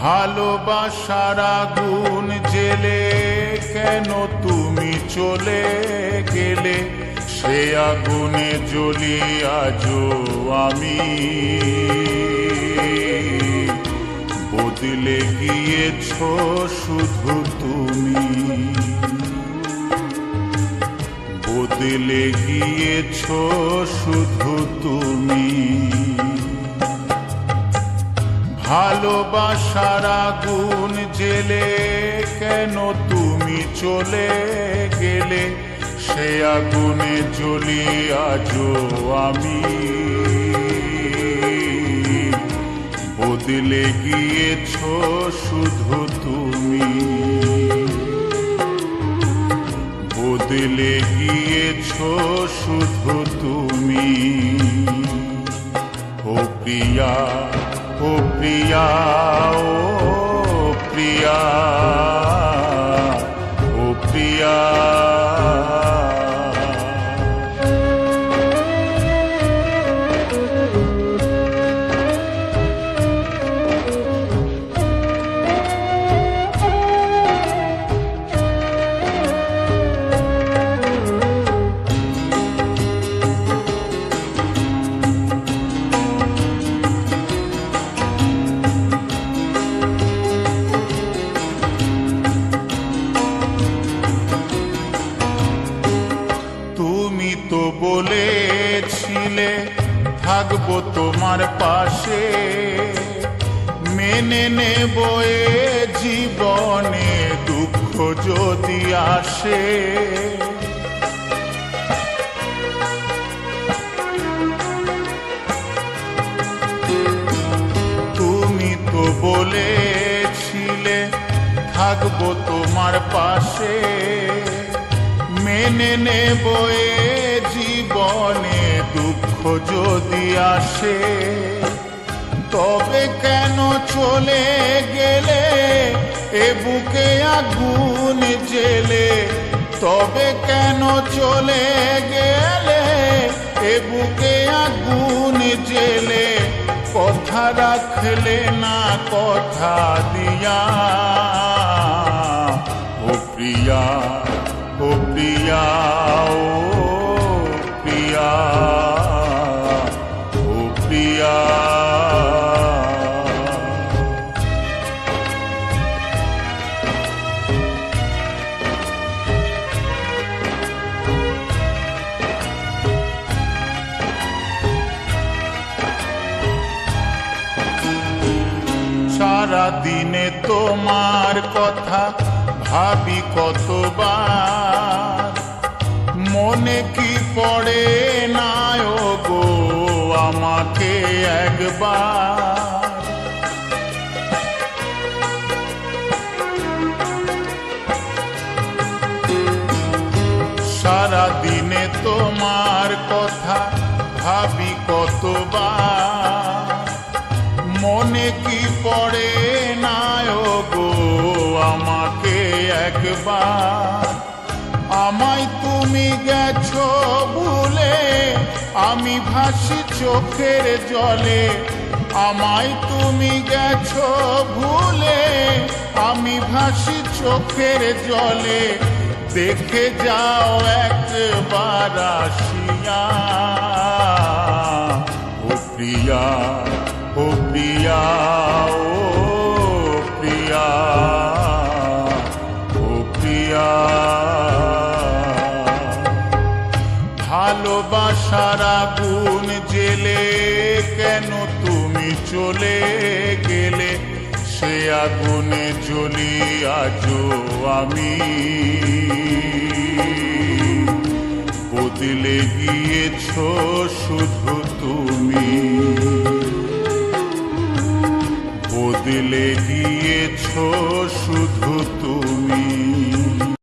ভালোবাসার আগুন জেলে কেন তুমি চলে গেলে, সে আগুনে জ্বলি আজও আমি। বদলে গিয়েছ শুধু তুমি, বদলে গিয়েছ শুধু তুমি। ভালোবাসার আগুন জেলে কেন তুমি চলে গেলে, সে আগুনে জ্বলি আজও আমি। বদলে গিয়েছ শুধু তুমি, বদলে গিয়েছ শুধু তুমি। ও প্রিয়া, ও প্রিয়া, ও প্রিয়া, ও প্রিয়া। তো বলেছিলে থাকবো তোমার পাশে, মেনে নেব এ জীবনে দুঃখ যদি আসে। তুমি তো বলেছিলে থাকবো তোমার পাশে, মেনে নেব এ জীবনে দুঃখ যদি আসে। তবে কেন চলে গেলে এ বুকে আগুন জেলে, তবে কেন চলে গেলে এ বুকে আগুন জেলে। কথা রাখলে না কথা দিয়া, ও প্রিয়া, ও প্রিয়া, ও প্রিয়া, ও প্রিয়া। সারা দিনে তোমার কথা ভাবি কতবার, মনে কি পড়ে না গো আমাকে একবার। সারা দিনে তোমার কথা ভাবি কতবার, মনে কি পড়ে না গো আমাকে একবার। আমায় তুমি গেছো ভুলে, আমি ভাসি চোখের জলে। আমায় তুমি গেছো ভুলে, আমি ভাসি চোখের জলে। দেখে যাও একবার আসিয়া, ও প্রিয়া, ও প্রিয়া, ও প্রিয়া, ও প্রিয়া। ভালোবাসার আগুন জেলে কেন তুমি চলে গেলে, সে আগুনে জ্বলি আজও আমি। বদলে গিয়েছ শুধু তুমি, বদলে গিয়েছ শুধু তুমি।